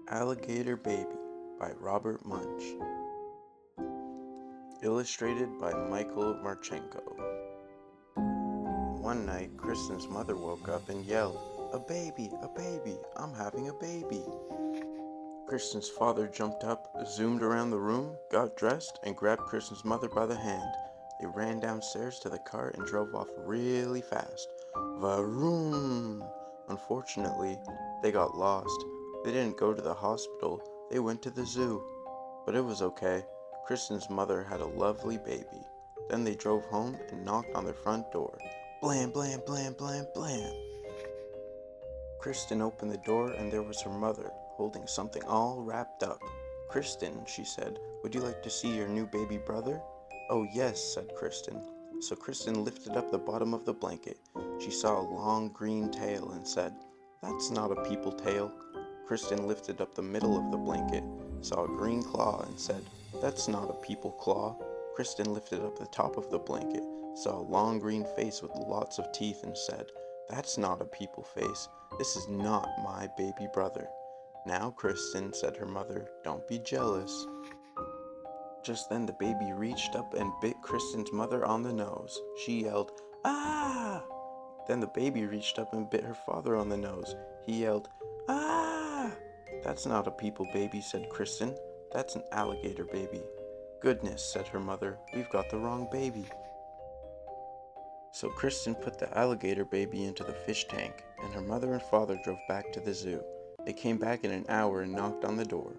Alligator Baby by Robert Munsch. Illustrated by Michael Marchenko. One night, Kristen's mother woke up and yelled, "A baby! A baby! I'm having a baby!" Kristen's father jumped up, zoomed around the room, got dressed, and grabbed Kristen's mother by the hand. They ran downstairs to the car and drove off really fast. Vroom! Unfortunately, they got lost. They didn't go to the hospital, they went to the zoo. But it was okay. Kristen's mother had a lovely baby. Then they drove home and knocked on their front door. Blam, blam, blam, blam, blam. Kristen opened the door and there was her mother, holding something all wrapped up. "Kristen," she said, "would you like to see your new baby brother?" "Oh yes," said Kristen. So Kristen lifted up the bottom of the blanket. She saw a long green tail and said, "That's not a people tail." Kristen lifted up the middle of the blanket, saw a green claw and said, "That's not a people claw." Kristen lifted up the top of the blanket, saw a long green face with lots of teeth and said, "That's not a people face. This is not my baby brother." "Now, Kristen," said her mother, "don't be jealous." Just then the baby reached up and bit Kristen's mother on the nose. She yelled, "Ah!" Then the baby reached up and bit her father on the nose. He yelled, "Ah!" "That's not a people baby," said Kristen. "That's an alligator baby." "Goodness," said her mother, "we've got the wrong baby." So Kristen put the alligator baby into the fish tank, and her mother and father drove back to the zoo. They came back in an hour and knocked on the door.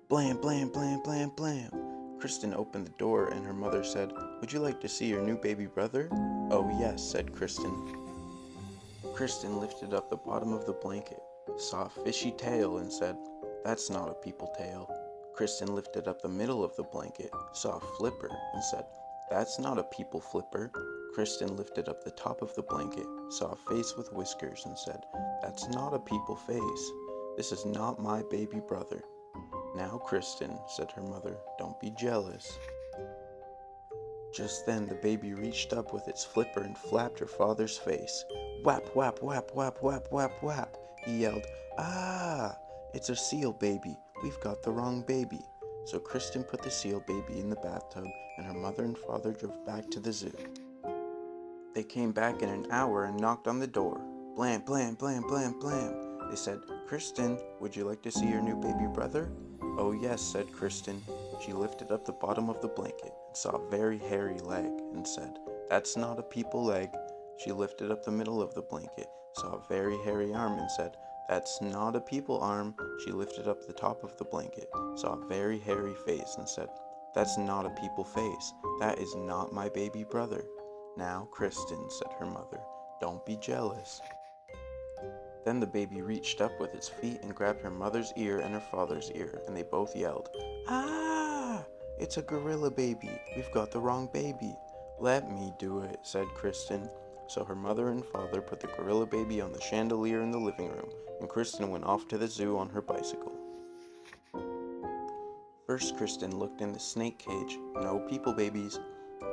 Blam, blam, blam, blam, blam. Kristen opened the door and her mother said, "Would you like to see your new baby brother?" "Oh yes," said Kristen. Kristen lifted up the bottom of the blanket, saw a fishy tail and said, "That's not a people tail." Kristen lifted up the middle of the blanket, saw a flipper and said, "That's not a people flipper." Kristen lifted up the top of the blanket, saw a face with whiskers and said, "That's not a people face. This is not my baby brother." "Now, Kristen," said her mother, "don't be jealous." Just then the baby reached up with its flipper and flapped her father's face. Whap, whap, whap, whap, whap, whap, whap. He yelled, "Ah! It's a seal baby. We've got the wrong baby." So Kristen put the seal baby in the bathtub and her mother and father drove back to the zoo. They came back in an hour and knocked on the door. Blam, blam, blam, blam, blam. They said, "Kristen, would you like to see your new baby brother?" "Oh yes," said Kristen. She lifted up the bottom of the blanket and saw a very hairy leg and said, "That's not a people leg." She lifted up the middle of the blanket, saw a very hairy arm and said, "That's not a people arm." She lifted up the top of the blanket, saw a very hairy face and said, "That's not a people face. That is not my baby brother." "Now, Kristen," said her mother, "don't be jealous." Then the baby reached up with its feet and grabbed her mother's ear and her father's ear, and they both yelled, "Ah! It's a gorilla baby. We've got the wrong baby." "Let me do it," said Kristen. So her mother and father put the gorilla baby on the chandelier in the living room, and Kristen went off to the zoo on her bicycle. First, Kristen looked in the snake cage. No people babies.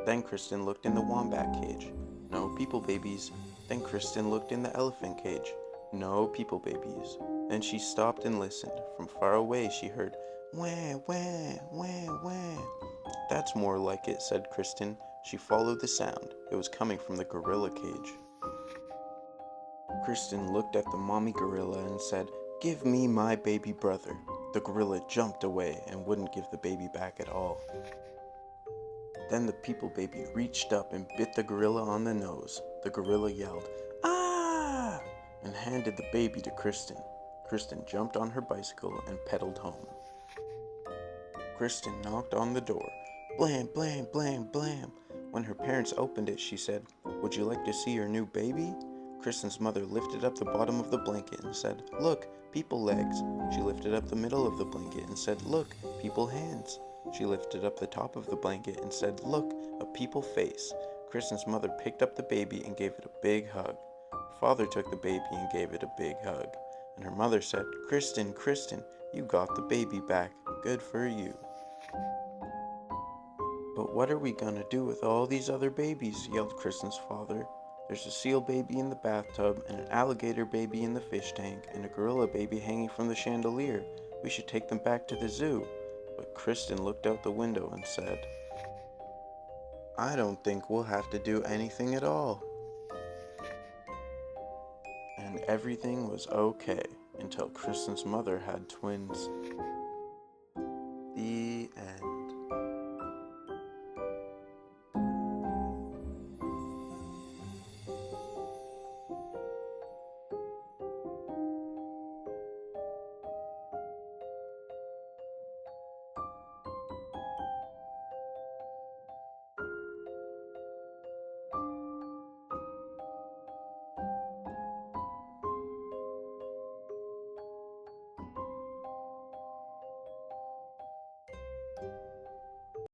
Then Kristen looked in the wombat cage. No people babies. Then Kristen looked in the elephant cage. No people babies. Then she stopped and listened. From far away she heard, "Wah, wah, wah, wah." "That's more like it," said Kristen. She followed the sound. It was coming from the gorilla cage. Kristen looked at the mommy gorilla and said, "Give me my baby brother." The gorilla jumped away and wouldn't give the baby back at all. Then the people baby reached up and bit the gorilla on the nose. The gorilla yelled, "Ah!" and handed the baby to Kristen. Kristen jumped on her bicycle and pedaled home. Kristen knocked on the door. Blam, blam, blam, blam. When her parents opened it, she said, "Would you like to see your new baby?" Kristen's mother lifted up the bottom of the blanket and said, "Look, people legs." She lifted up the middle of the blanket and said, "Look, people hands." She lifted up the top of the blanket and said, "Look, a people face." Kristen's mother picked up the baby and gave it a big hug. Her father took the baby and gave it a big hug. And her mother said, "Kristen, Kristen, you got the baby back. Good for you." "But what are we gonna do with all these other babies?" yelled Kristen's father. "There's a seal baby in the bathtub, and an alligator baby in the fish tank, and a gorilla baby hanging from the chandelier. We should take them back to the zoo. But Kristen looked out the window and said, I don't think we'll have to do anything at all. And everything was okay until Kristen's mother had twins.